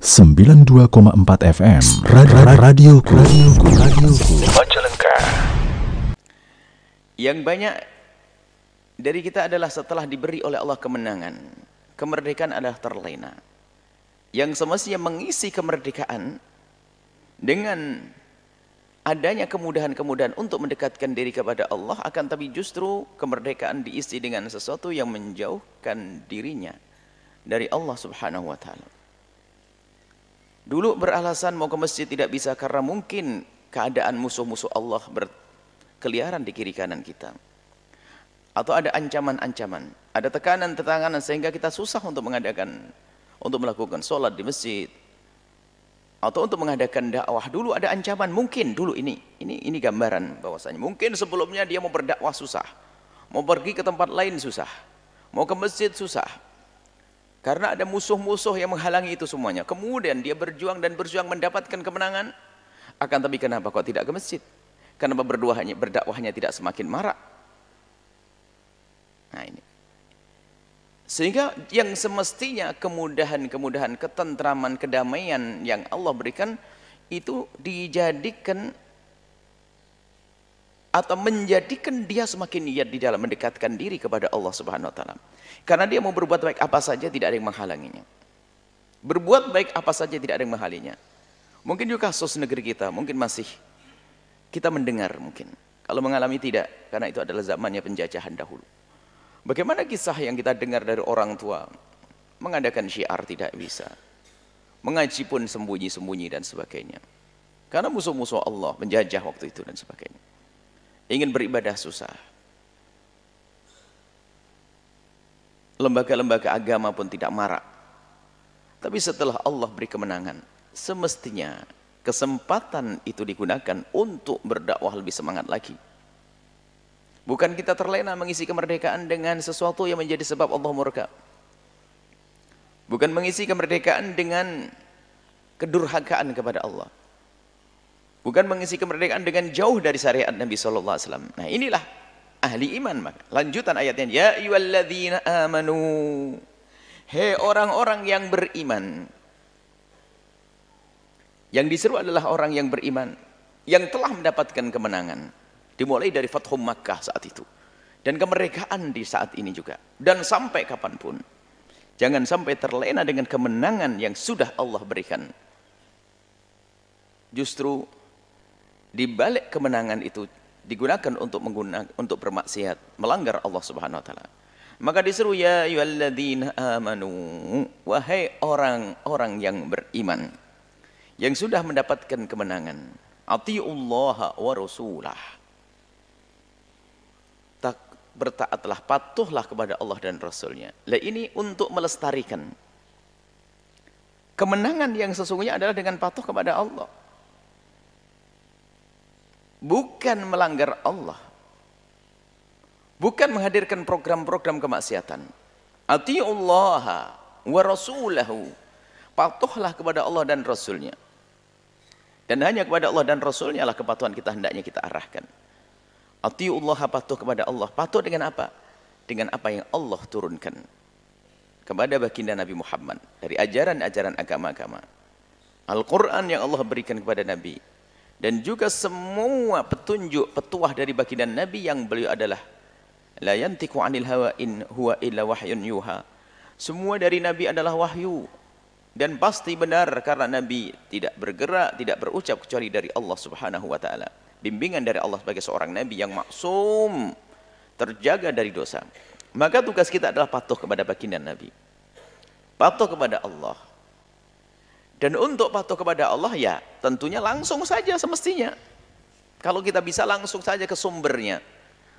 92,4 FM Radioku. Majalengka. Yang banyak dari kita adalah setelah diberi oleh Allah kemenangan, kemerdekaan adalah terlena. Yang semestinya mengisi kemerdekaan dengan adanya kemudahan-kemudahan untuk mendekatkan diri kepada Allah, akan tapi justru kemerdekaan diisi dengan sesuatu yang menjauhkan dirinya dari Allah Subhanahu wa taala. Dulu beralasan mau ke masjid tidak bisa karena mungkin keadaan musuh-musuh Allah berkeliaran di kiri kanan kita. Atau ada ancaman-ancaman, ada tekanan-tekanan sehingga kita susah untuk melakukan sholat di masjid. Atau untuk mengadakan dakwah. Dulu ada ancaman, mungkin dulu ini gambaran bahwasanya mungkin sebelumnya dia mau berdakwah susah. Mau pergi ke tempat lain susah. Mau ke masjid susah. Karena ada musuh-musuh yang menghalangi itu semuanya. Kemudian dia berjuang dan berjuang mendapatkan kemenangan. Akan tapi kenapa kok tidak ke masjid? Kenapa berdakwahnya tidak semakin marak? Nah ini. Sehingga yang semestinya kemudahan-kemudahan, ketentraman, kedamaian yang Allah berikan itu dijadikan atau menjadikan dia semakin niat di dalam mendekatkan diri kepada Allah Subhanahu wa taala. Karena dia mau berbuat baik apa saja tidak ada yang menghalanginya. Berbuat baik apa saja tidak ada yang menghalanginya. Mungkin juga kasus negeri kita, mungkin masih kita mendengar mungkin. Kalau mengalami tidak, karena itu adalah zamannya penjajahan dahulu. Bagaimana kisah yang kita dengar dari orang tua, mengadakan syiar tidak bisa. Mengaji pun sembunyi-sembunyi dan sebagainya. Karena musuh-musuh Allah menjajah waktu itu dan sebagainya. Ingin beribadah susah. Lembaga-lembaga agama pun tidak marak. Tapi setelah Allah beri kemenangan, semestinya kesempatan itu digunakan untuk berdakwah lebih semangat lagi. Bukan kita terlena mengisi kemerdekaan dengan sesuatu yang menjadi sebab Allah murka. Bukan mengisi kemerdekaan dengan kedurhakaan kepada Allah. Bukan mengisi kemerdekaan dengan jauh dari syariat Nabi sallallahu alaihi wasallam. Nah, inilah ahli iman. Maka lanjutan ayatnya, ya ayyuhalladzina amanu, hei orang-orang yang beriman. Yang diseru adalah orang yang beriman yang telah mendapatkan kemenangan, dimulai dari Fathum Makkah saat itu dan kemerdekaan di saat ini juga, dan sampai kapanpun jangan sampai terlena dengan kemenangan yang sudah Allah berikan. Justru di balik kemenangan itu digunakan untuk bermaksiat, melanggar Allah Subhanahu wa taala. Maka diseru ya ayyuhalladzina amanu, wahai orang-orang yang beriman yang sudah mendapatkan kemenangan, atiullaha wa rasulah, bertaatlah, patuhlah kepada Allah dan Rasulnya. Lah ini untuk melestarikan kemenangan yang sesungguhnya adalah dengan patuh kepada Allah, bukan melanggar Allah, bukan menghadirkan program-program kemaksiatan. Atiullaha wa rasulahu, patuhlah kepada Allah dan Rasulnya. Dan hanya kepada Allah dan Rasulnya lah kepatuhan kita hendaknya kita arahkan. Atiullaha, patuh kepada Allah. Patuh dengan apa? Dengan apa yang Allah turunkan kepada baginda Nabi Muhammad dari ajaran-ajaran agama-agama. Al-Quran yang Allah berikan kepada Nabi, dan juga semua petunjuk, petuah dari baginda Nabi yang beliau adalah la yantiqu 'anil hawa in huwa illa wahyun yuha. Semua dari Nabi adalah wahyu dan pasti benar, karena Nabi tidak bergerak, tidak berucap kecuali dari Allah Subhanahu wa taala. Bimbingan dari Allah sebagai seorang nabi yang maksum, terjaga dari dosa. Maka tugas kita adalah patuh kepada baginda Nabi, patuh kepada Allah. Dan untuk patuh kepada Allah ya tentunya langsung saja semestinya. Kalau kita bisa langsung saja ke sumbernya,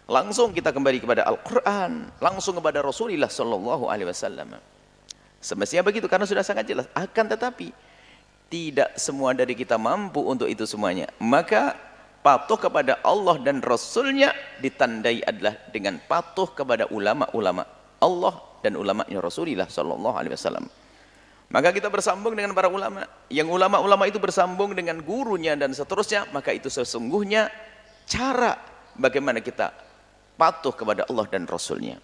langsung kita kembali kepada Al-Quran, langsung kepada Rasulullah Sallallahu Alaihi Wasallam. Semestinya begitu, karena sudah sangat jelas. Akan tetapi tidak semua dari kita mampu untuk itu semuanya. Maka patuh kepada Allah dan Rasulnya ditandai adalah dengan patuh kepada ulama-ulama Allah dan ulama'nya Rasulullah Sallallahu Alaihi Wasallam. Maka kita bersambung dengan para ulama, yang ulama-ulama itu bersambung dengan gurunya dan seterusnya. Maka itu sesungguhnya cara bagaimana kita patuh kepada Allah dan Rasulnya.